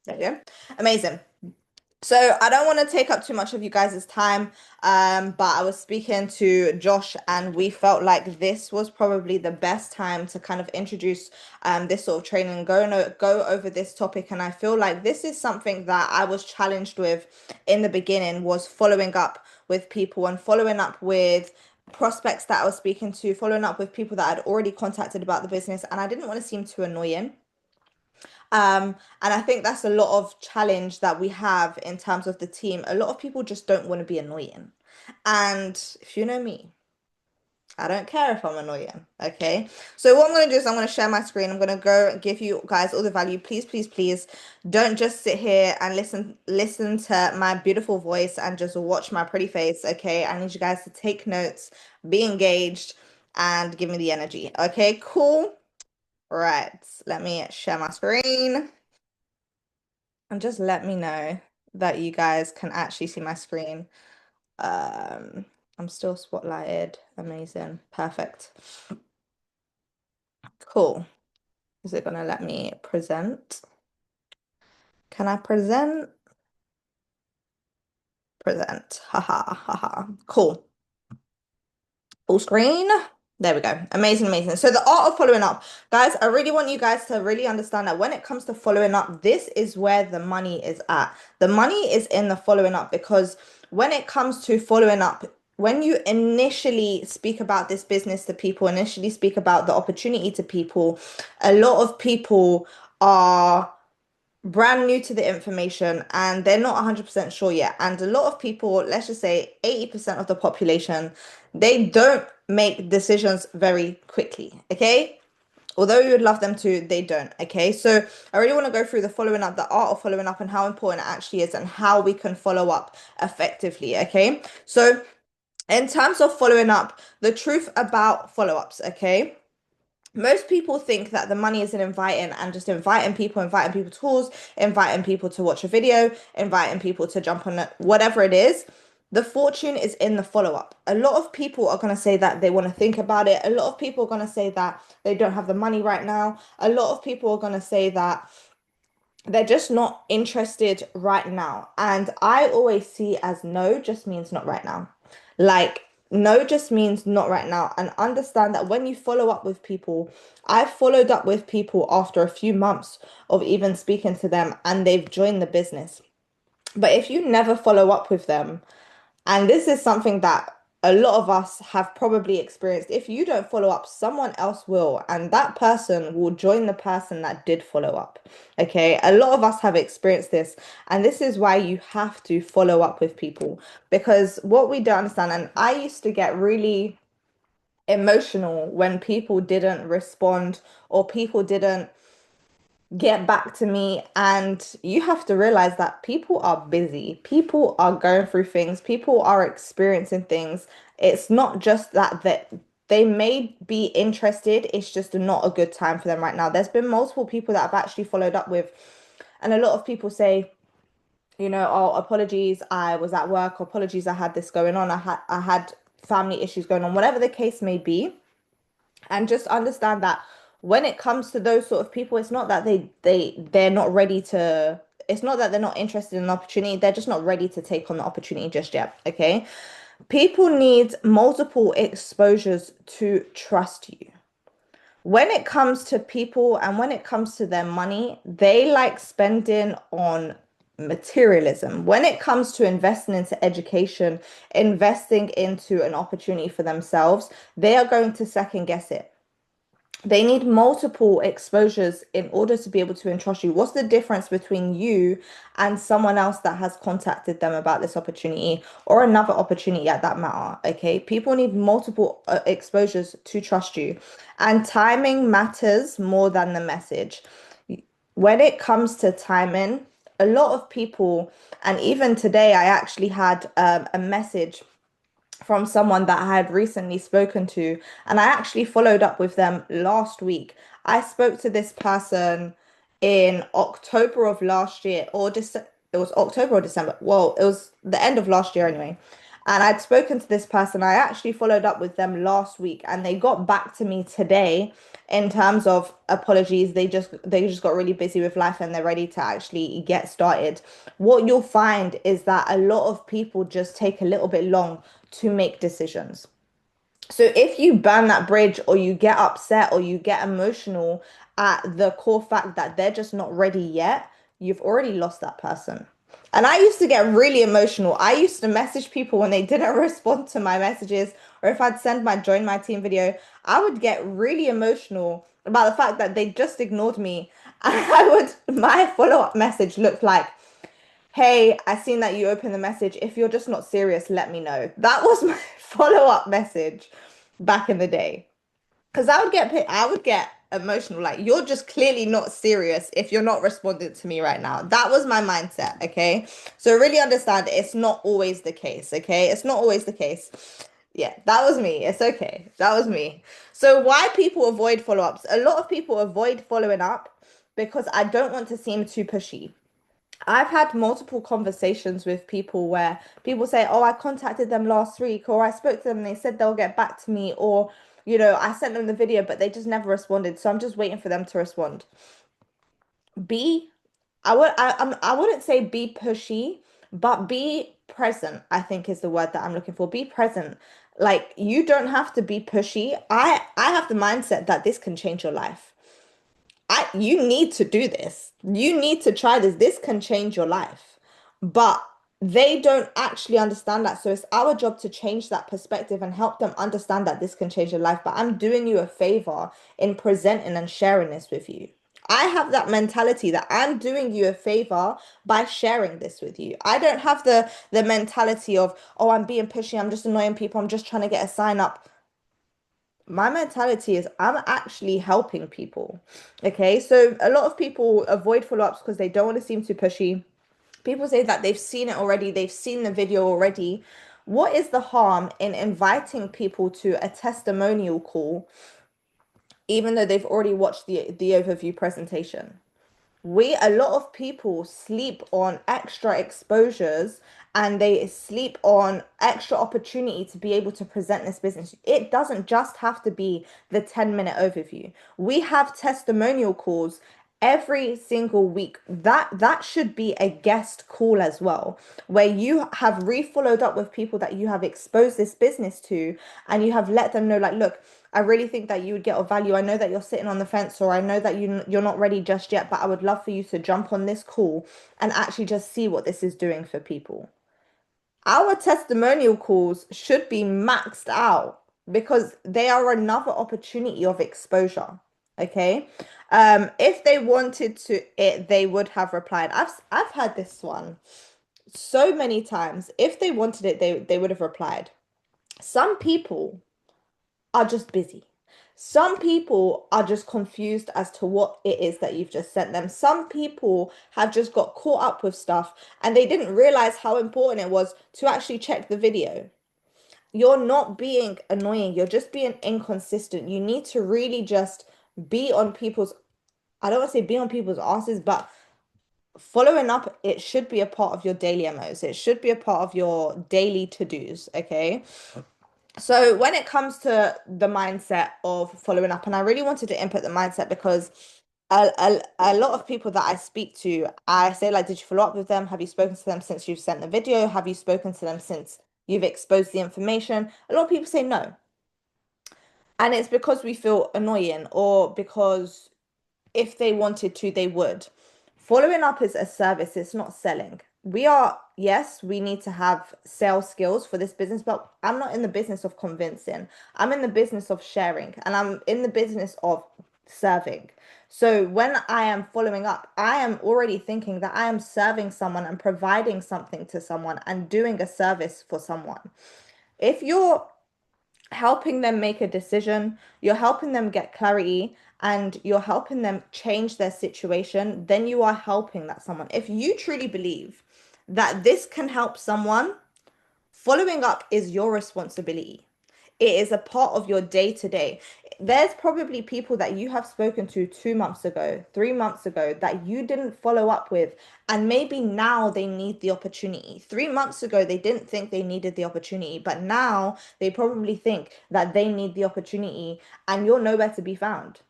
There you go. Amazing. So I don't want to take up too much of you guys' time, but I was speaking to Josh, and we felt like this was probably the best time to kind of introduce this sort of training and go over this topic. And I feel like this is something that I was challenged with in the beginning, was following up with people and following up with prospects that I was speaking to, following up with people that I'd already contacted about the business, and I didn't want to seem too annoying. And I think that's a lot of challenge that we have in terms of the team. A lot of people just don't want to be annoying. And if you know me, I don't care if I'm annoying. Okay. So what I'm going to do is I'm going to share my screen. I'm going to go give you guys all the value. Please, please, please don't just sit here and listen to my beautiful voice and just watch my pretty face. Okay. I need you guys to take notes, be engaged, and give me the energy. Okay, cool. Right. Let me share my screen. And just let me know that you guys can actually see my screen. Um, I'm still spotlighted. Amazing. Perfect. Cool. Is it gonna let me present? Can I present? Present. Haha, haha. Cool. Full screen. There we go. Amazing, amazing. So the art of following up. Guys, I really want you guys to really understand that when it comes to following up, this is where the money is at. The money is in the following up, because when it comes to following up, when you initially speak about this business to people, initially speak about the opportunity to people, a lot of people are brand new to the information and they're not 100% sure yet. And a lot of people, let's just say 80% of the population, they don't make decisions very quickly. Okay. Although you would love them to, they don't. Okay. So I really want to go through the following up, the art of following up, and how important it actually is and how we can follow up effectively. Okay. So in terms of following up, the truth about follow-ups. Okay, most people think that the money is in inviting and just inviting people to calls, inviting people to watch a video, inviting people to jump on it, whatever it is. The fortune is in the follow-up. A lot of people are going to say that they want to think about it. A lot of people are going to say that they don't have the money right now. A lot of people are going to say that they're just not interested right now. And I always see as no just means not right now. Like, no just means not right now. And understand that when you follow up with people, I've followed up with people after a few months of even speaking to them and they've joined the business. But if you never follow up with them, and this is something that a lot of us have probably experienced. If you don't follow up, someone else will, and that person will join the person that did follow up. Okay, a lot of us have experienced this, and this is why you have to follow up with people, because what we don't understand, and I used to get really emotional when people didn't respond or people didn't get back to me. And you have to realize that people are busy, people are going through things, people are experiencing things. It's not just that they may be interested, it's just not a good time for them right now. There's been multiple people that I've actually followed up with, and a lot of people say, oh, apologies, I was at work, apologies, I had this going on, I had family issues going on, whatever the case may be. And just understand that when it comes to those sort of people, it's not that they're not ready to, it's not that they're not interested in an opportunity, they're just not ready to take on the opportunity just yet. Okay, people need multiple exposures to trust you. When it comes to people and when it comes to their money, they like spending on materialism. When it comes to investing into education, investing into an opportunity for themselves, they are going to second guess it. They need multiple exposures in order to be able to entrust you. What's the difference between you and someone else that has contacted them about this opportunity or another opportunity at that matter? Okay, people need multiple exposures to trust you, and timing matters more than the message. When it comes to timing, a lot of people, and even today, I actually had a message from someone that I had recently spoken to, and I actually followed up with them last week. I spoke to this person in October of last year, or it was October or December. Well, it was the end of last year anyway. And I'd spoken to this person. I actually followed up with them last week and they got back to me today in terms of apologies. They just got really busy with life and they're ready to actually get started. What you'll find is that a lot of people just take a little bit long to make decisions. So if you burn that bridge or you get upset or you get emotional at the core fact that they're just not ready yet, you've already lost that person. And I used to get really emotional. I used to message people when they didn't respond to my messages, or if I'd send my join my team video, I would get really emotional about the fact that they just ignored me. And my follow-up message looked like, hey, I seen that you opened the message. If you're just not serious, let me know. That was my follow-up message back in the day. Because I would get emotional. Like, you're just clearly not serious if you're not responding to me right now. That was my mindset, okay? So really understand it's not always the case, okay? It's not always the case. Yeah, that was me. It's okay. That was me. So why people avoid follow-ups? A lot of people avoid following up because I don't want to seem too pushy. I've had multiple conversations with people where people say, "Oh, I contacted them last week," or "I spoke to them and they said they'll get back to me," or, "I sent them the video, but they just never responded, so I'm just waiting for them to respond." Be, I wouldn't say be pushy, but be present, I think is the word that I'm looking for. Be present. Like, you don't have to be pushy. I have the mindset that this can change your life. You need to do this. You need to try this. This can change your life. But they don't actually understand that. So it's our job to change that perspective and help them understand that this can change your life. But I'm doing you a favor in presenting and sharing this with you. I have that mentality that I'm doing you a favor by sharing this with you. I don't have the mentality of, oh, I'm being pushy, I'm just annoying people, I'm just trying to get a sign up. My mentality is I'm actually helping people. Okay, so a lot of people avoid follow-ups because they don't want to seem too pushy. People say that they've seen it already, they've seen the video already. What is the harm in inviting people to a testimonial call, even though they've already watched the overview presentation? A lot of people sleep on extra exposures and they sleep on extra opportunity to be able to present this business. It doesn't just have to be the 10-minute overview. We have testimonial calls every single week. That should be a guest call as well, where you have refollowed up with people that you have exposed this business to, and you have let them know, like, look, I really think that you would get a value. I know that you're sitting on the fence, or I know that you're not ready just yet, but I would love for you to jump on this call and actually just see what this is doing for people. Our testimonial calls should be maxed out because they are another opportunity of exposure. Okay. If they wanted they would have replied. I've had this one so many times. If they wanted it, they would have replied. Some people are just busy. Some people are just confused as to what it is that you've just sent them. Some people have just got caught up with stuff and they didn't realize how important it was to actually check the video. You're not being annoying, you're just being inconsistent. You need to really just be on people's, I don't want to say be on people's asses, but following up, it should be a part of your daily MOs. It should be a part of your daily to-dos, okay? So when it comes to the mindset of following up, and I really wanted to input the mindset because a lot of people that I speak to, I say, like, did you follow up with them? Have you spoken to them since you've sent the video? Have you spoken to them since you've exposed the information? A lot of people say no. And it's because we feel annoying, or because if they wanted to, they would. Following up is a service, it's not selling. Yes, we need to have sales skills for this business, but I'm not in the business of convincing. I'm in the business of sharing, and I'm in the business of serving. So when I am following up, I am already thinking that I am serving someone and providing something to someone and doing a service for someone. If you're helping them make a decision, you're helping them get clarity, and you're helping them change their situation, then you are helping that someone. If you truly believe that this can help someone, following up is your responsibility. It is a part of your day to day. There's probably people that you have spoken to 2 months ago, 3 months ago, that you didn't follow up with. And maybe now they need the opportunity. 3 months ago, they didn't think they needed the opportunity, but now they probably think that they need the opportunity and you're nowhere to be found.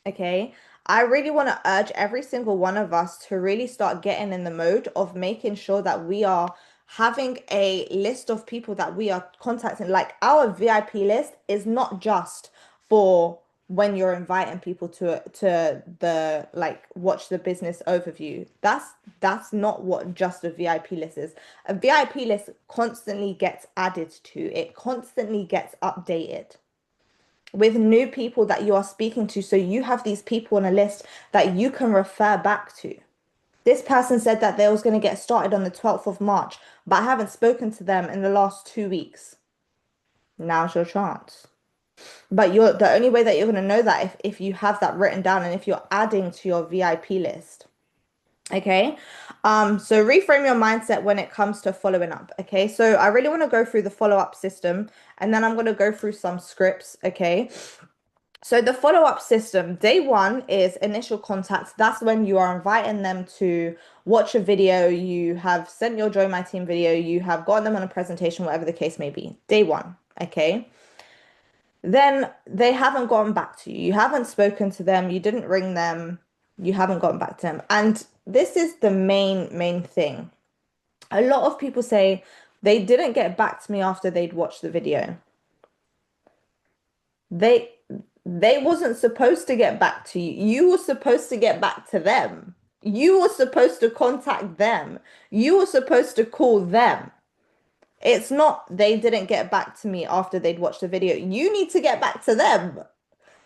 Okay. I really want to urge every single one of us to really start getting in the mode of making sure that we are having a list of people that we are contacting. Like our VIP list is not just for when you're inviting people to the like watch the business overview. That's not what just a VIP list is. A VIP list constantly gets added to, it constantly gets updated with new people that you are speaking to. So you have these people on a list that you can refer back to. This person said that they was going to get started on the 12th of March, but I haven't spoken to them in the last 2 weeks. Now's your chance. But you're the only way that you're going to know that if you have that written down and if you're adding to your VIP list. Okay. So reframe your mindset when it comes to following up. Okay. So I really want to go through the follow-up system and then I'm going to go through some scripts. Okay. So the follow-up system, day one is initial contact. That's when you are inviting them to watch a video. You have sent your Join My Team video. You have gotten them on a presentation, whatever the case may be. Day one. Okay. Then they haven't gotten back to you. You haven't spoken to them. You didn't ring them. You haven't gotten back to them. And this is the main thing. A lot of people say they didn't get back to me after they'd watched the video. They they wasn't supposed to get back to you. You were supposed to get back to them. You were supposed to contact them. You were supposed to call them. It's not they didn't get back to me after they'd watched the video. You need to get back to them.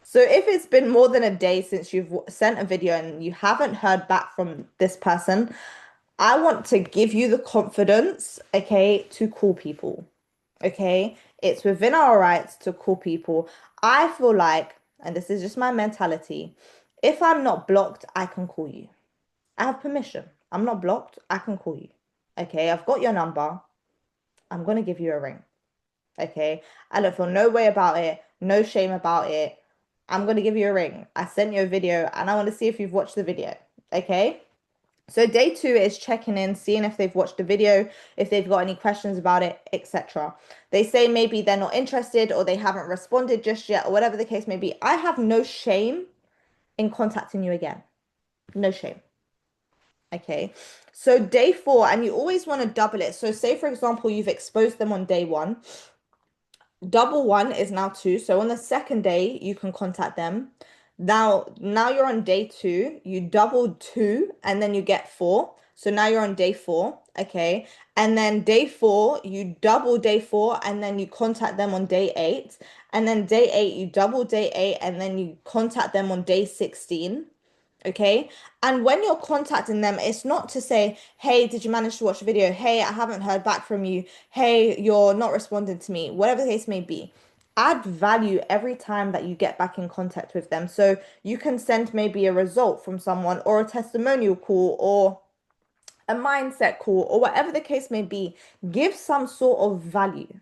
So if it's been more than a day since you've sent a video and you haven't heard back from this person, I want to give you the confidence, okay, to call people. Okay, it's within our rights to call people. I feel like, and this is just my mentality, if I'm not blocked, I can call you. I have permission. I'm not blocked, I can call you. Okay, I've got your number. I'm gonna give you a ring. Okay, I don't feel no way about it, no shame about it. I'm gonna give you a ring. I sent you a video and I want to see if you've watched the video. Okay. So day two is checking in, seeing if they've watched the video, if they've got any questions about it, etc. They say maybe they're not interested or they haven't responded just yet or whatever the case may be. I have no shame in contacting you again. No shame. Okay. So day four, and you always want to double it. So say, for example, you've exposed them on day one. Double one is now two. So on the second day, you can contact them. Now you're on day two, you double two and then you get four. So now you're on day four, okay? And then day four, you double day four and then you contact them on day eight. And then day eight, you double day eight and then you contact them on day 16. Okay. And when you're contacting them, it's not to say, hey, did you manage to watch the video? Hey, I haven't heard back from you. Hey, you're not responding to me. Whatever the case may be. Add value every time that you get back in contact with them. So you can send maybe a result from someone or a testimonial call or a mindset call or whatever the case may be. Give some sort of value.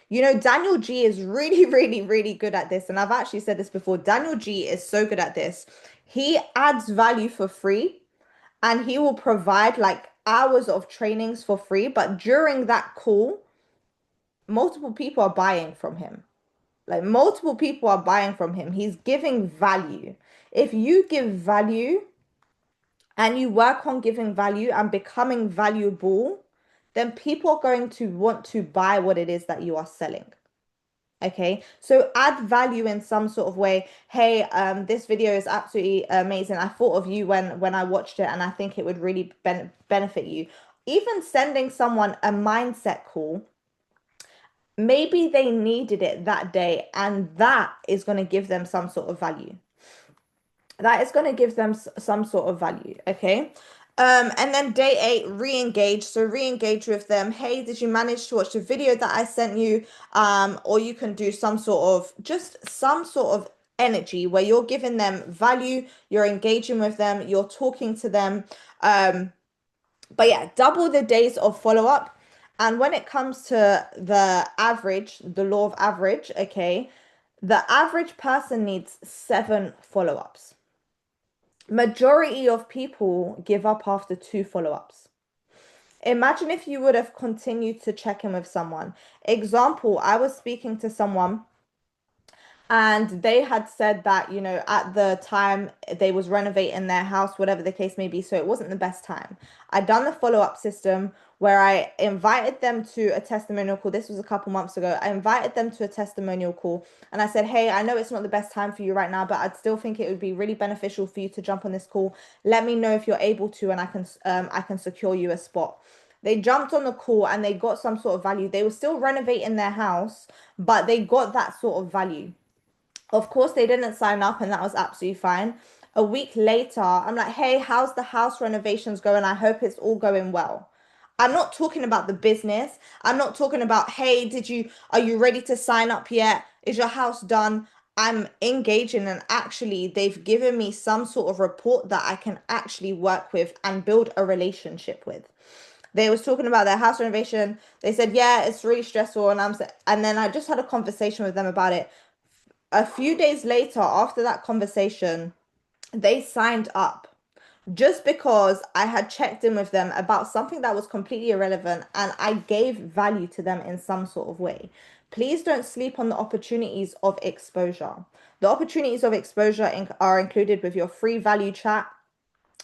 You know, Daniel G is really, really, really good at this. And I've actually said this before. Daniel G is so good at this. He adds value for free and he will provide like hours of trainings for free. But during that call, multiple people are buying from him. Like multiple people are buying from him. He's giving value. If you give value and you work on giving value and becoming valuable, then people are going to want to buy what it is that you are selling. Okay, so add value in some sort of way. Hey, this video is absolutely amazing. I thought of you when I watched it, and I think it would really benefit you. Even sending someone a mindset call, maybe they needed it that day, and that is going to give them some sort of value. That is going to give them some sort of value. Okay. And then day eight, re-engage. So re-engage with them. Hey, did you manage to watch the video that I sent you? Or you can do some sort of energy where you're giving them value, you're engaging with them, you're talking to them. But yeah, double the days of follow-up. And when it comes to the average, the law of average, okay, the average person needs 7 follow-ups. Majority of people give up after 2 follow-ups. Imagine if you would have continued to check in with someone. Example, I was speaking to someone and they had said that, at the time they was renovating their house, whatever the case may be, so it wasn't the best time. I'd done the follow-up system where I invited them to a testimonial call. This was a couple months ago. I invited them to a testimonial call and I said, hey, I know it's not the best time for you right now, but I'd still think it would be really beneficial for you to jump on this call. Let me know if you're able to, and I can secure you a spot. They jumped on the call and they got some sort of value. They were still renovating their house, but they got that sort of value. Of course, they didn't sign up, and that was absolutely fine. A week later, I'm like, hey, how's the house renovations going? I hope it's all going well. I'm not talking about the business. I'm not talking about, hey, are you ready to sign up yet? Is your house done? I'm engaging, and actually, they've given me some sort of report that I can actually work with and build a relationship with. They was talking about their house renovation. They said, yeah, it's really stressful. And then I just had a conversation with them about it. A few days later, after that conversation, they signed up just because I had checked in with them about something that was completely irrelevant and I gave value to them in some sort of way. Please don't sleep on the opportunities of exposure. The opportunities of exposure are included with your free value chat.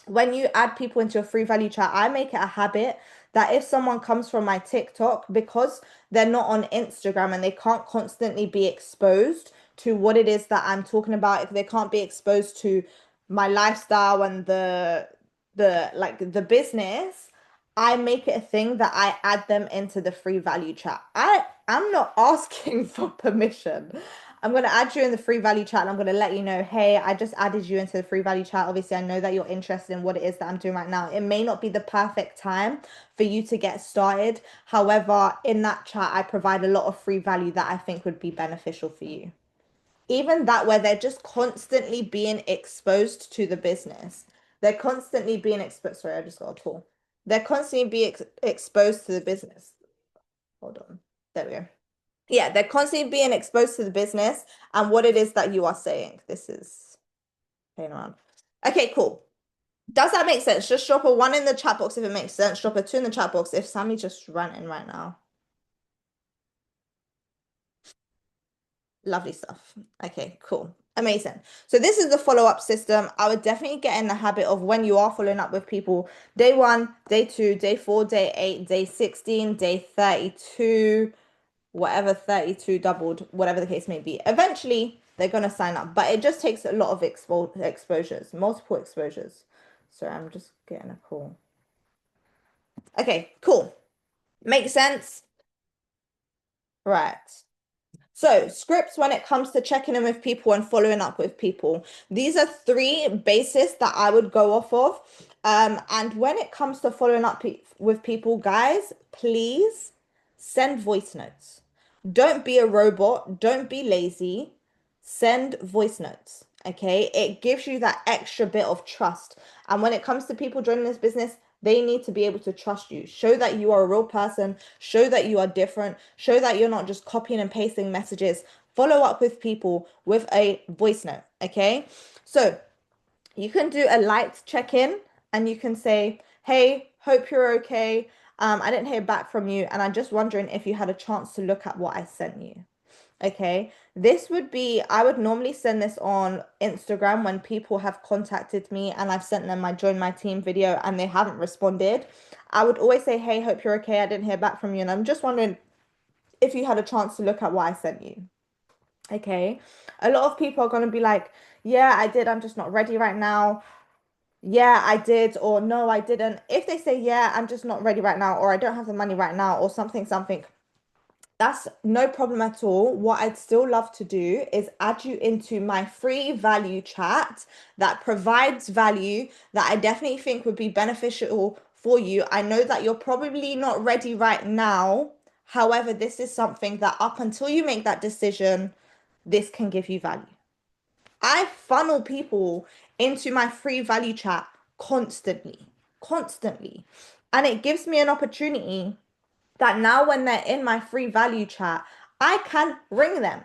When you add people into a free value chat, I make it a habit that if someone comes from my TikTok, because they're not on Instagram and they can't constantly be exposed to what it is that I'm talking about, if they can't be exposed to my lifestyle and the business, I make it a thing that I add them into the free value chat. I'm not asking for permission. I'm going to add you in the free value chat and I'm going to let you know, hey, I just added you into the free value chat. Obviously, I know that you're interested in what it is that I'm doing right now. It may not be the perfect time for you to get started. However, in that chat, I provide a lot of free value that I think would be beneficial for you. Even that, where they're just constantly being exposed to the business. They're constantly being exposed. Sorry, I just got a call. They're constantly being exposed to the business. Hold on. There we go. Yeah, they're constantly being exposed to the business and what it is that you are saying. This is playing around. Okay, cool. Does that make sense? Just drop a 1 in the chat box if it makes sense. Drop a 2 in the chat box if Sammy just ran in right now. Lovely stuff. Okay, cool. Amazing. So this is the follow-up system. I would definitely get in the habit of, when you are following up with people, day 1, day 2, day 4, day 8, day 16, day 32, whatever, 32 doubled, whatever the case may be. Eventually, they're going to sign up, but it just takes a lot of exposures, multiple exposures. So I'm just getting a call. Okay, cool. Makes sense? Right. So, scripts when it comes to checking in with people and following up with people. These are 3 bases that I would go off of. And when it comes to following up with people, guys, please send voice notes. Don't be a robot. Don't be lazy. Send voice notes. Okay. It gives you that extra bit of trust. And when it comes to people joining this business, they need to be able to trust you. Show that you are a real person. Show that you are different. Show that you're not just copying and pasting messages. Follow up with people with a voice note. Okay. So you can do a light check-in and you can say, hey, hope you're okay. I didn't hear back from you, and I'm just wondering if you had a chance to look at what I sent you. Okay, this would be, I would normally send this on Instagram when people have contacted me and I've sent them my join my team video and they haven't responded. I would always say, hey, hope you're okay. I didn't hear back from you, and I'm just wondering if you had a chance to look at what I sent you. Okay, a lot of people are going to be like, yeah, I did. I'm just not ready right now. Yeah, I did, or no, I didn't. If they say, yeah, I'm just not ready right now, or I don't have the money right now, or something, that's no problem at all. What I'd still love to do is add you into my free value chat that provides value that I definitely think would be beneficial for you. I know that you're probably not ready right now. However, this is something that up until you make that decision, this can give you value. I funnel people into my free value chat constantly, constantly. And it gives me an opportunity that now when they're in my free value chat, I can ring them.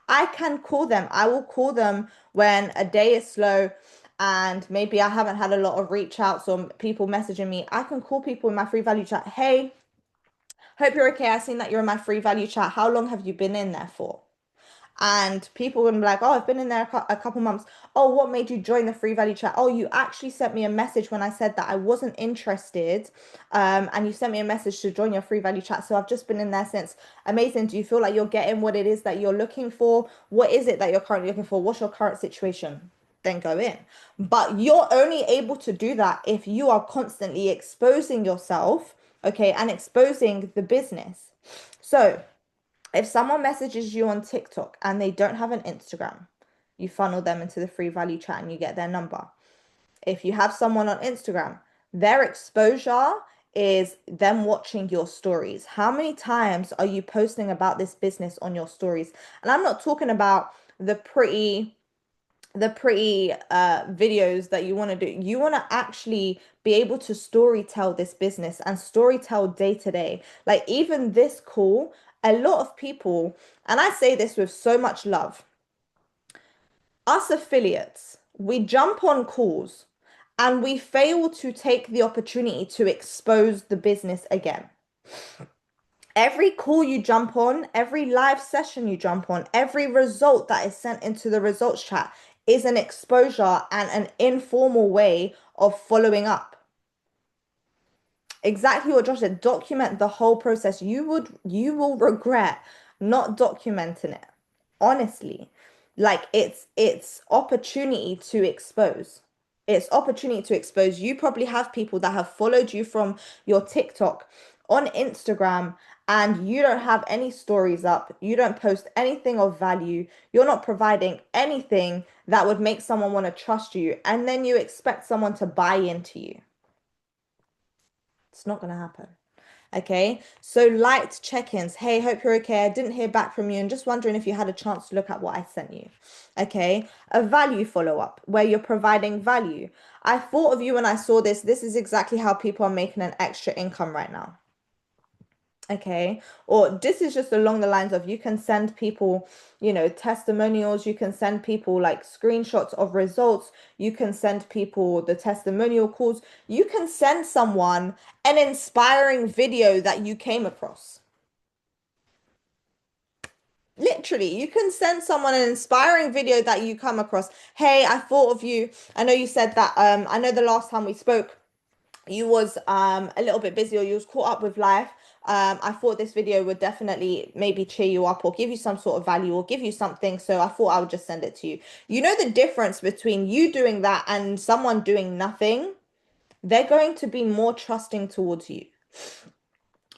I can call them. I will call them when a day is slow and maybe I haven't had a lot of reach outs or people messaging me. I can call people in my free value chat. Hey, hope you're okay. I've seen that you're in my free value chat. How long have you been in there for? And people would be like, oh, I've been in there a couple months. Oh, what made you join the free value chat? Oh, you actually sent me a message when I said that I wasn't interested. And you sent me a message to join your free value chat. So I've just been in there since. Amazing. Do you feel like you're getting what it is that you're looking for? What is it that you're currently looking for? What's your current situation? Then go in. But you're only able to do that if you are constantly exposing yourself, okay, and exposing the business. So, if someone messages you on TikTok and they don't have an Instagram, you funnel them into the free value chat and you get their number. If you have someone on Instagram, their exposure is them watching your stories. How many times are you posting about this business on your stories? And I'm not talking about the pretty videos that you want to do. You want to actually be able to story tell this business and story tell day to day. Like even this call, a lot of people, and I say this with so much love, us affiliates, we jump on calls and we fail to take the opportunity to expose the business again. Every call you jump on, every live session you jump on, every result that is sent into the results chat is an exposure and an informal way of following up. Exactly what Josh said. Document the whole process. You will regret not documenting it. Honestly. Like it's opportunity to expose. It's opportunity to expose. You probably have people that have followed you from your TikTok on Instagram and you don't have any stories up. You don't post anything of value. You're not providing anything that would make someone want to trust you. And then you expect someone to buy into you. It's not going to happen. Okay, so liked check-ins. Hey, hope you're okay. I didn't hear back from you and just wondering if you had a chance to look at what I sent you. Okay, a value follow-up where you're providing value. I thought of you when I saw this. This is exactly how people are making an extra income right now. Okay, or this is just along the lines of you can send people, testimonials, you can send people like screenshots of results, you can send people the testimonial calls, you can send someone an inspiring video that you came across. Literally, you can send someone an inspiring video that you come across. Hey, I thought of you. I know you said that I know the last time we spoke you was a little bit busy or you was caught up with life. I thought this video would definitely maybe cheer you up or give you some sort of value or give you something. So I thought I would just send it to you. You know the difference between you doing that and someone doing nothing? They're going to be more trusting towards you.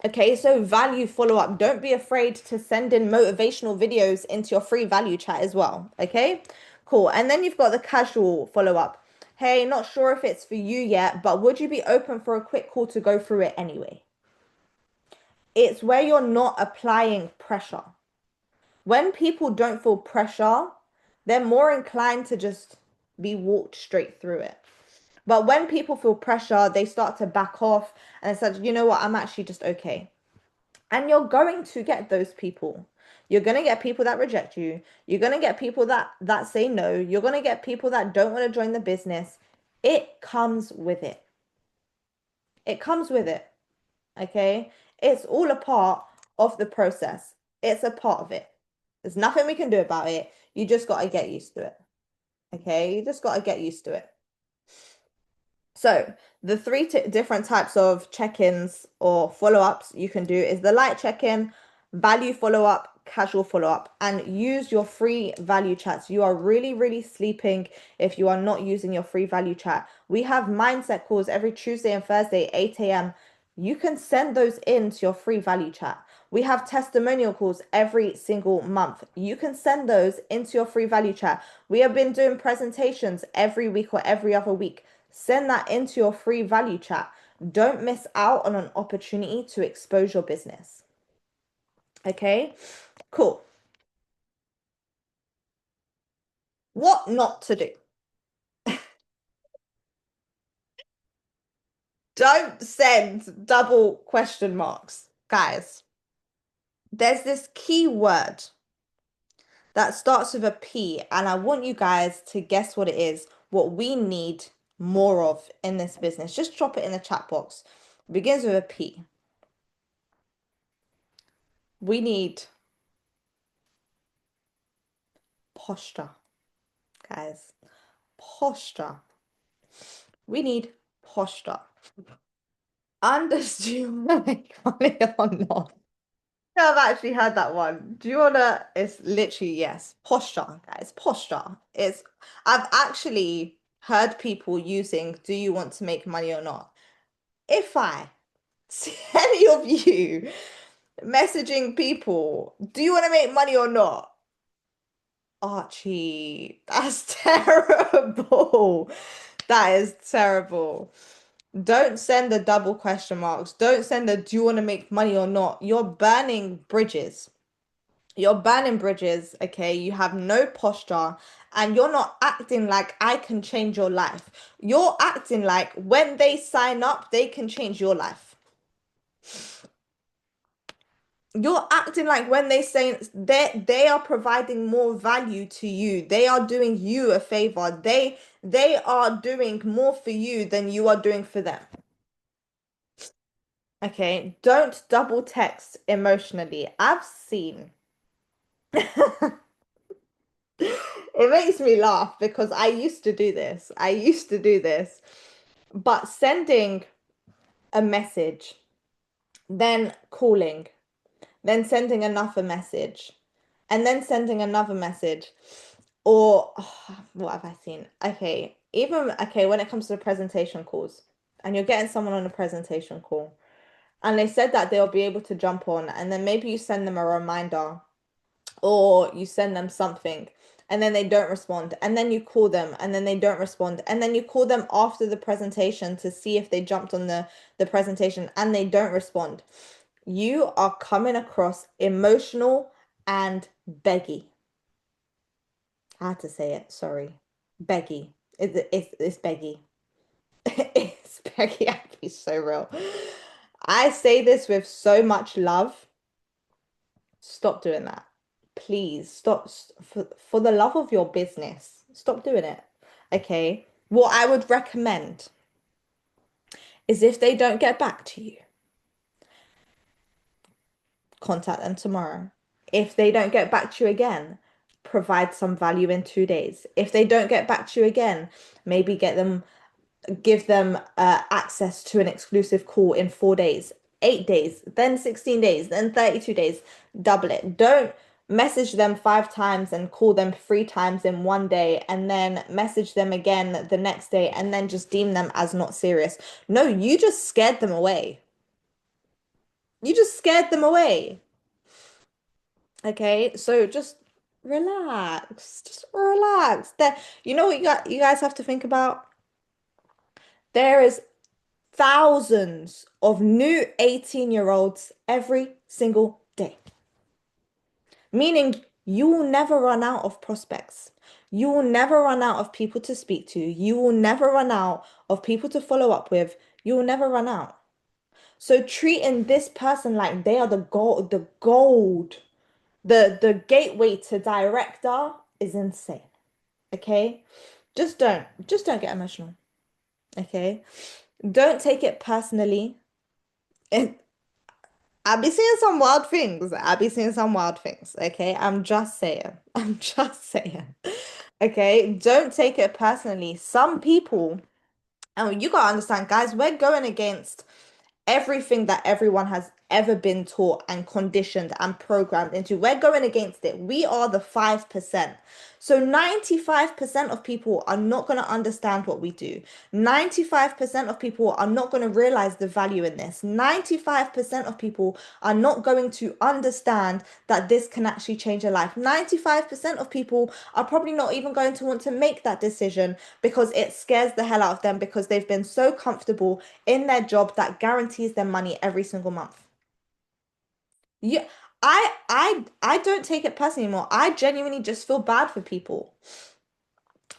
Okay, so value follow up. Don't be afraid to send in motivational videos into your free value chat as well. Okay, cool. And then you've got the casual follow up. Hey, not sure if it's for you yet, but would you be open for a quick call to go through it anyway? It's where you're not applying pressure. When people don't feel pressure, they're more inclined to just be walked straight through it. But when people feel pressure, they start to back off and it's like, you know what, I'm actually just okay. And you're going to get those people. You're going to get people that reject you. You're going to get people that say no. You're going to get people that don't want to join the business. It comes with it. It comes with it. Okay? It's all a part of the process. It's a part of it. There's nothing we can do about it. You just got to get used to it. Okay? You just got to get used to it. So the three different types of check-ins or follow-ups you can do is the light check-in, value follow-up, casual follow-up, and use your free value chats. You are really, really sleeping if you are not using your free value chat. We have mindset calls every Tuesday and Thursday, 8 a.m. You can send those in to your free value chat. We have testimonial calls every single month. You can send those into your free value chat. We have been doing presentations every week or every other week. Send that into your free value chat. Don't miss out on an opportunity to expose your business. Okay, cool. What not to do? Don't send double question marks. guys, there's this key word that starts with a P, and I want you guys to guess what it is, what we need more of in this business. Just drop it in the chat box. It begins with a P. We need posture, guys. Posture. We need posture. Anders, do you want to make money or not? I've actually heard that one. Do you wanna? It's literally yes. Posture, guys. Posture. I've actually heard people using, do you want to make money or not? If I see any of you messaging people, do you want to make money or not? Archie, that's terrible. That is terrible. Don't send the double question marks. Don't send the do you want to make money or not? You're burning bridges. You're burning bridges, okay? You have no posture and you're not acting like I can change your life. You're acting like when they sign up, they can change your life. You're acting like when they say they are providing more value to you. They are doing you a favor. They are doing more for you than you are doing for them. Okay, don't double text emotionally. I've seen it makes me laugh because I used to do this. I used to do this. But sending a message, then calling, then sending another message, and then sending another message. Or what have I seen? Okay, even okay, when it comes to the presentation calls, and you're getting someone on a presentation call, and they said that they'll be able to jump on, and then maybe you send them a reminder or you send them something and then they don't respond and then you call them and then they don't respond and then you call them after the presentation to see if they jumped on the presentation and they don't respond. You are coming across emotional and beggy. I had to say it, sorry. Beggy. It's beggy. It's beggy. I'd be so real. I say this with so much love. Stop doing that. Please stop for the love of your business. Stop doing it. Okay? What I would recommend is if they don't get back to you, contact them tomorrow. If they don't get back to you again, provide some value in 2 days. If they don't get back to you again, maybe give them access to an exclusive call in 4 days, 8 days, then 16 days, then 32 days, double it. Don't message them 5 times and call them 3 times in one day and then message them again the next day and then just deem them as not serious. No, you just scared them away. You just scared them away. Okay, so just relax. Just relax. There, you know what you guys have to think about? There is thousands of new 18-year-olds every single day. Meaning you will never run out of prospects. You will never run out of people to speak to. You will never run out of people to follow up with. You will never run out. So treating this person like they are the gateway to director is insane. Okay? Just don't get emotional. Okay? Don't take it personally. It, I'll be seeing some wild things. I'll be seeing some wild things. Okay. I'm just saying. I'm just saying. Okay. Don't take it personally. Some people, and you gotta understand, guys, we're going against everything that everyone has ever been taught and conditioned and programmed into. We're going against it. We are the 5%. So 95% of people are not going to understand what we do. 95% of people are not going to realize the value in this. 95% of people are not going to understand that this can actually change their life. 95% of people are probably not even going to want to make that decision because it scares the hell out of them because they've been so comfortable in their job that guarantees them money every single month. Yeah, I don't take it personally anymore. I genuinely just feel bad for people.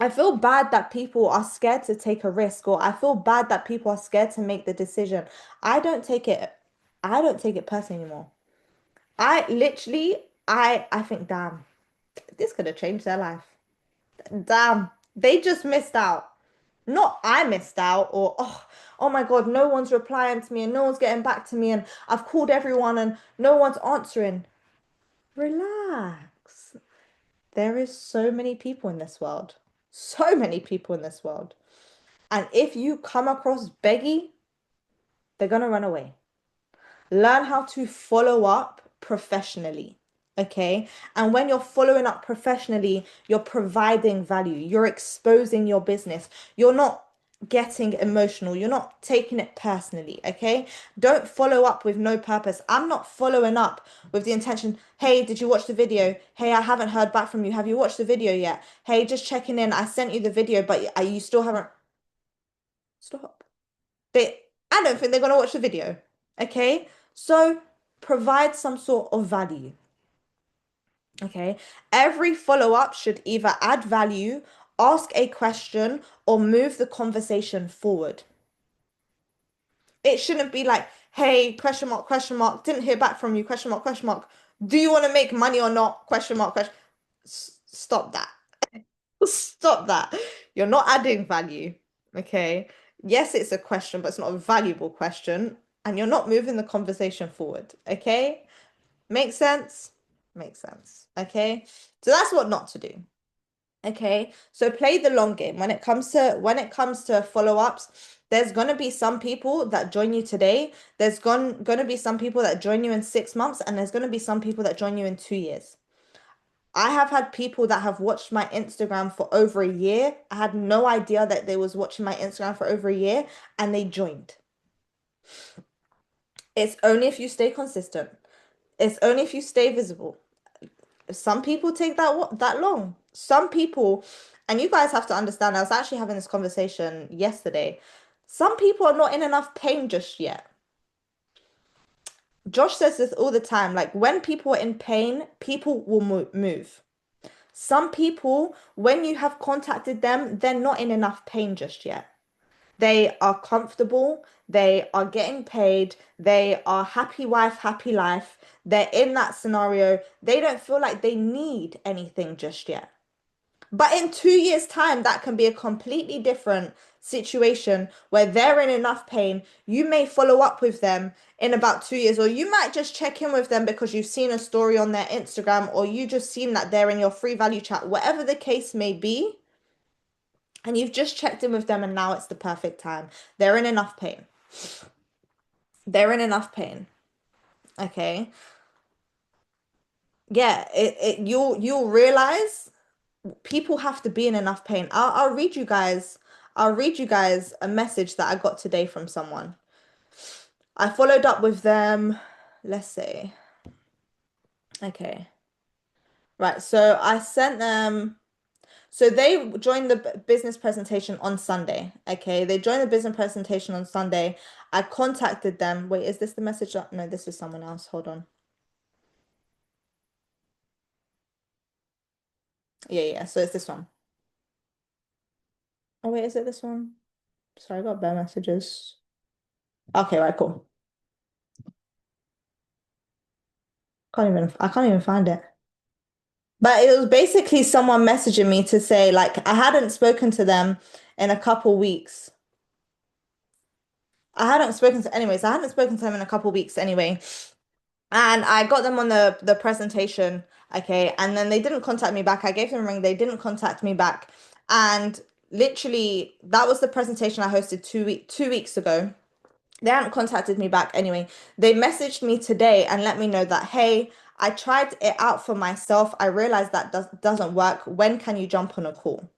I feel bad that people are scared to take a risk, or I feel bad that people are scared to make the decision. I don't take it. I don't take it personally anymore. I literally, I think, damn, this could have changed their life. Damn, they just missed out. Not I missed out, or oh my God, no one's replying to me and no one's getting back to me and I've called everyone and no one's answering. Relax. There is so many people in this world. So many people in this world. And if you come across beggy, they're gonna run away. Learn how to follow up professionally. Okay. And when you're following up professionally, you're providing value, you're exposing your business, you're not getting emotional, you're not taking it personally. Okay. Don't follow up with no purpose. I'm not following up with the intention, hey, did you watch the video? Hey, I haven't heard back from you. Have you watched the video yet? Hey, just checking in. I sent you the video, but you still haven't. Stop. They, I don't think they're going to watch the video. Okay. So provide some sort of value. Okay. Every follow-up should either add value, ask a question, or move the conversation forward. It shouldn't be like, hey, question mark, didn't hear back from you, question mark. Do you want to make money or not? Question mark, question. Stop that. Stop that. You're not adding value. Okay. Yes, it's a question, but it's not a valuable question. And you're not moving the conversation forward. Okay. Makes sense? Makes sense. Okay. So that's what not to do. Okay. So play the long game. When it comes to follow-ups, there's gonna be some people that join you today. There's gonna be some people that join you in 6 months, and there's gonna be some people that join you in 2 years. I have had people that have watched my Instagram for over a year. I had no idea that they was watching my Instagram for over a year and they joined. It's only if you stay consistent. It's only if you stay visible. Some people take that long. Some people, and you guys have to understand, I was actually having this conversation yesterday. Some people are not in enough pain just yet. Josh says this all the time, like when people are in pain, people will move. Some people, when you have contacted them, they're not in enough pain just yet. They are comfortable, they are getting paid, they are happy wife, happy life. They're in that scenario. They don't feel like they need anything just yet. But in 2 years' time, that can be a completely different situation where they're in enough pain. You may follow up with them in about 2 years, or you might just check in with them because you've seen a story on their Instagram, or you just seen that they're in your free value chat, whatever the case may be. And you've just checked in with them, and now it's the perfect time. They're in enough pain. They're in enough pain. Okay. Yeah, you'll realize people have to be in enough pain. I'll read you guys a message that I got today from someone. I followed up with them, let's say. Okay. Right, so I sent them, so they joined the business presentation on Sunday. Okay, they joined the business presentation on Sunday. I contacted them. Wait, is this the message? No, this is someone else. Hold on. Yeah, yeah. So it's this one. Oh, wait, is it this one? Sorry, I got bad messages. Okay, right, cool. I can't even find it. But it was basically someone messaging me to say, like, I hadn't spoken to them in a couple weeks. I hadn't spoken to them in a couple weeks anyway. And I got them on the presentation, okay, and then they didn't contact me back. I gave them a ring, they didn't contact me back. And literally, that was the presentation I hosted 2 weeks ago. They hadn't contacted me back anyway. They messaged me today and let me know that, hey, I tried it out for myself. I realized that doesn't work. When can you jump on a call?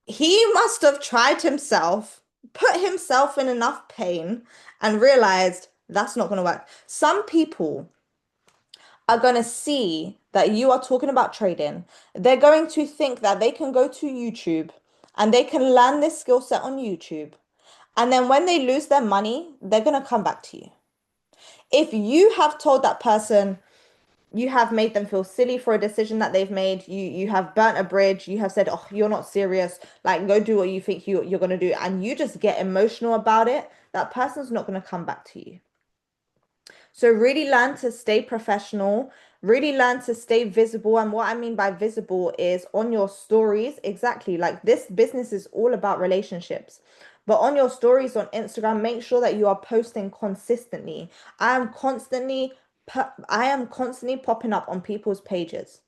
He must have tried himself, put himself in enough pain, and realized that's not going to work. Some people are going to see that you are talking about trading. They're going to think that they can go to YouTube and they can learn this skill set on YouTube. And then when they lose their money, they're going to come back to you. If you have told that person, you have made them feel silly for a decision that they've made, you have burnt a bridge, you have said, oh, you're not serious, like go do what you think you're going to do, and you just get emotional about it, that person's not going to come back to you. So really learn to stay professional, really learn to stay visible. And what I mean by visible is on your stories, exactly. Like this business is all about relationships. But on your stories on Instagram, make sure that you are posting consistently. I am constantly I am constantly popping up on people's pages.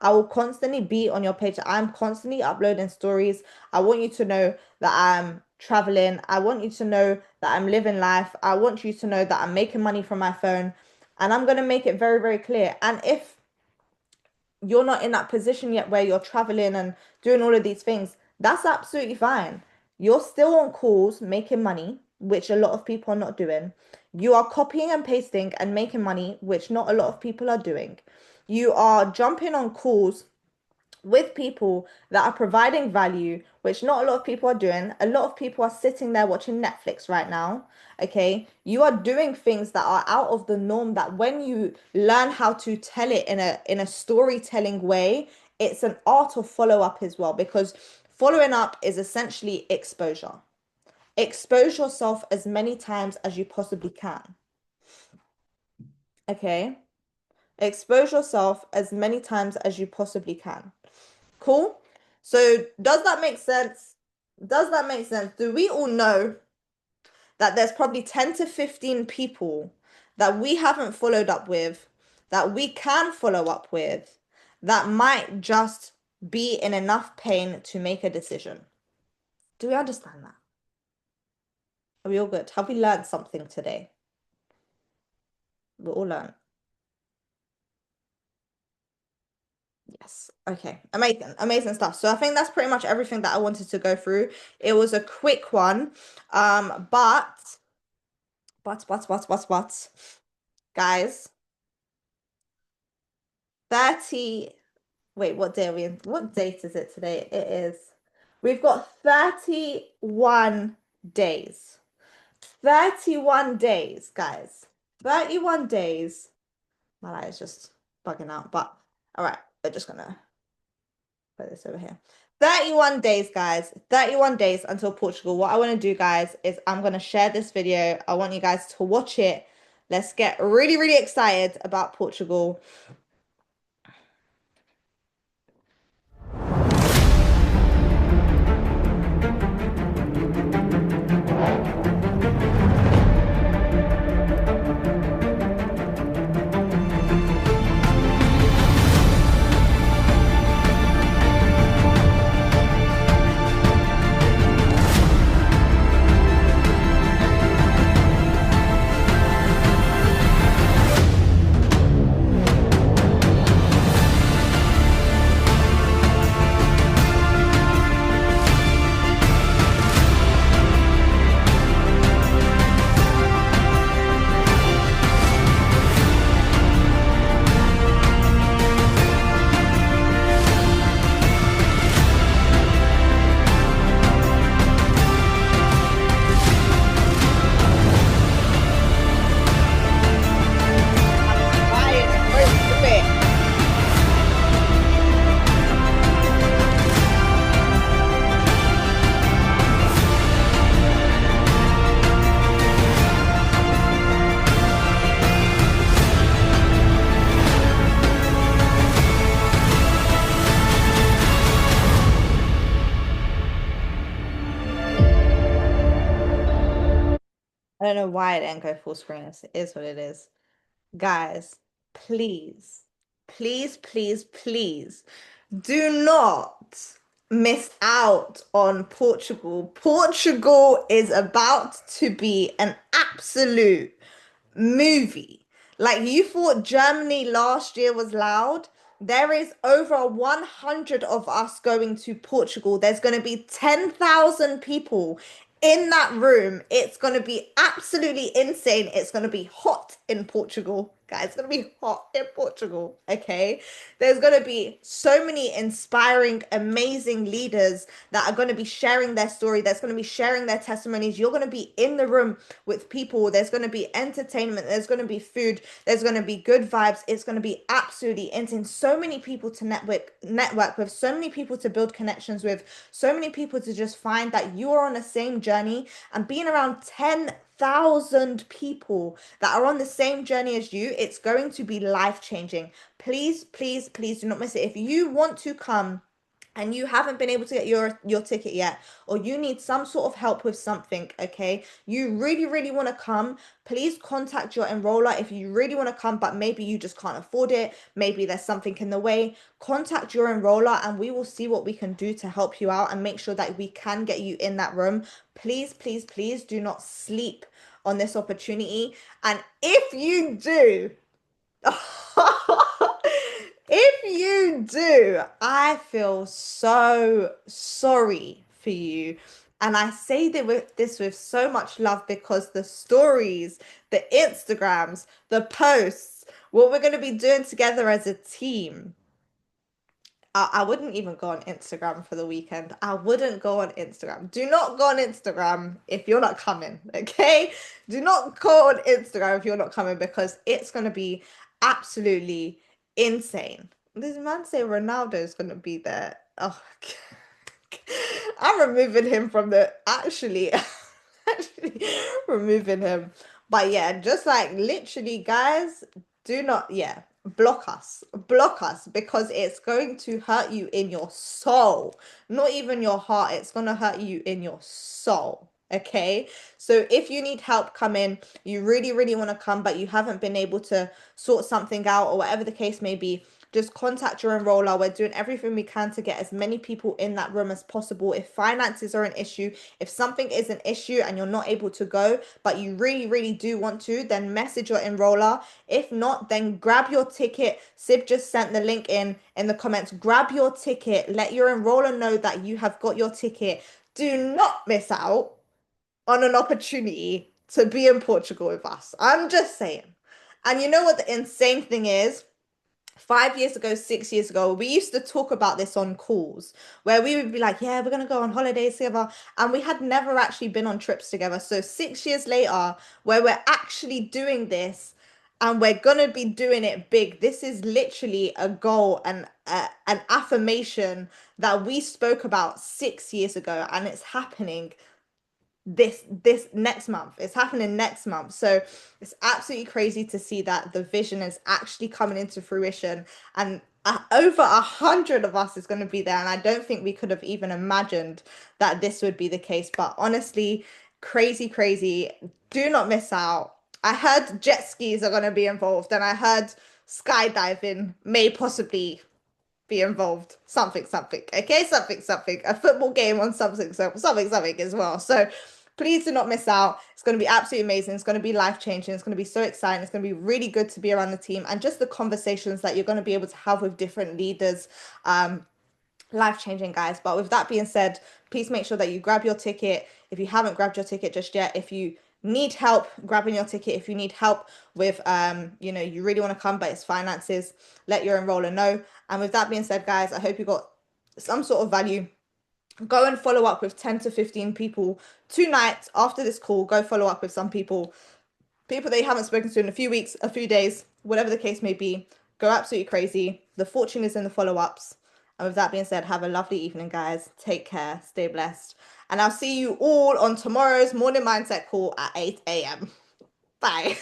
I will constantly be on your page. I'm constantly uploading stories. I want you to know that I'm traveling. I want you to know that I'm living life. I want you to know that I'm making money from my phone. And I'm going to make it very, very clear. And if you're not in that position yet where you're traveling and doing all of these things, that's absolutely fine. You're still on calls making money, which a lot of people are not doing. You are copying and pasting and making money, which not a lot of people are doing. You are jumping on calls with people that are providing value, which not a lot of people are doing. A lot of people are sitting there watching Netflix right now. Okay, you are doing things that are out of the norm that when you learn how to tell it in a storytelling way, it's an art of follow up as well, because following up is essentially exposure. Expose yourself as many times as you possibly can. Okay, expose yourself as many times as you possibly can. Cool. So does that make sense? Does that make sense? Do we all know that there's probably 10 to 15 people that we haven't followed up with, that we can follow up with, that might just be in enough pain to make a decision? Do we understand that? Are we all good? Have we learned something today? We all learned. Yes. Okay. Amazing. Amazing stuff. So I think that's pretty much everything that I wanted to go through. It was a quick one. But guys, 30, wait, what day are we in? What date is it today? It is, we've got 31 days. 31 days, guys. 31 days. My light is just bugging out, but all right, we're just gonna put this over here. 31 days, guys. 31 days until Portugal. What I want to do, guys, is I'm going to share this video. I want you guys to watch it. Let's get really, really excited about Portugal. I don't know why I didn't go full screen. It is what it is. Guys, please, please, please, please do not miss out on Portugal. Portugal is about to be an absolute movie. Like you thought Germany last year was loud. There is over 100 of us going to Portugal. There's going to be 10,000 people in that room. It's going to be absolutely insane. It's going to be hot in Portugal. Guys, it's going to be hot in Portugal. Okay. There's going to be so many inspiring, amazing leaders that are going to be sharing their story. That's going to be sharing their testimonies. You're going to be in the room with people. There's going to be entertainment. There's going to be food. There's going to be good vibes. It's going to be absolutely insane. So many people to network with, so many people to build connections with, so many people to just find that you are on the same journey, and being around 10 1,000 people that are on the same journey as you. It's going to be life-changing. Please, please, please do not miss it. If you want to come and you haven't been able to get your ticket yet, or you need some sort of help with something, okay, you really want to come, please contact your enroller. If you really want to come but maybe you just can't afford it, maybe there's something in the way, contact your enroller and we will see what we can do to help you out and make sure that we can get you in that room. Please, please, please do not sleep on this opportunity. And if you do, if you do, I feel so sorry for you. And I say that with this with so much love, because the stories, the Instagrams, the posts, what we're going to be doing together as a team. I wouldn't even go on Instagram for the weekend. I wouldn't go on Instagram. Do not go on Instagram if you're not coming, okay? Do not go on Instagram if you're not coming, because it's going to be absolutely insane. This man say Ronaldo is going to be there. Oh, I'm removing him from the actually removing him. But yeah, just like literally, guys, do not, yeah, block us, because it's going to hurt you in your soul, not even your heart. It's going to hurt you in your soul. Okay, so if you need help, come in. You really want to come, but you haven't been able to sort something out, or whatever the case may be, just contact your enroller. We're doing everything we can to get as many people in that room as possible. If finances are an issue, if something is an issue and you're not able to go, but you really do want to, then message your enroller. If not, then grab your ticket. Sib just sent the link in the comments. Grab your ticket. Let your enroller know that you have got your ticket. Do not miss out on an opportunity to be in Portugal with us. I'm just saying. And you know what the insane thing is? 5 years ago, 6 years ago, we used to talk about this on calls where we would be like, yeah, we're going to go on holidays together. And we had never actually been on trips together. So 6 years later, where we're actually doing this and we're going to be doing it big, this is literally a goal and an affirmation that we spoke about 6 years ago. And it's happening this next month. It's happening next month. So it's absolutely crazy to see that the vision is actually coming into fruition, and over 100 of us is going to be there. And I don't think we could have even imagined that this would be the case. But honestly, crazy. Do not miss out. I heard jet skis are going to be involved, and I heard skydiving may possibly be involved. Something. Okay, something. A football game on something as well. So please do not miss out. It's going to be absolutely amazing. It's going to be life-changing. It's going to be so exciting. It's going to be really good to be around the team, and just the conversations that you're going to be able to have with different leaders. Life-changing, guys. But with that being said, please make sure that you grab your ticket if you haven't grabbed your ticket just yet. If you need help grabbing your ticket, if you need help with you really want to come but it's finances, let your enroller know. And with that being said, guys, I hope you got some sort of value. Go and follow up with 10 to 15 people tonight after this call. Go follow up with some people that you haven't spoken to in a few weeks, a few days, whatever the case may be. Go absolutely crazy. The fortune is in the follow-ups. And with that being said, have a lovely evening, guys. Take care. Stay blessed. And I'll see you all on tomorrow's morning mindset call at 8 a.m. Bye.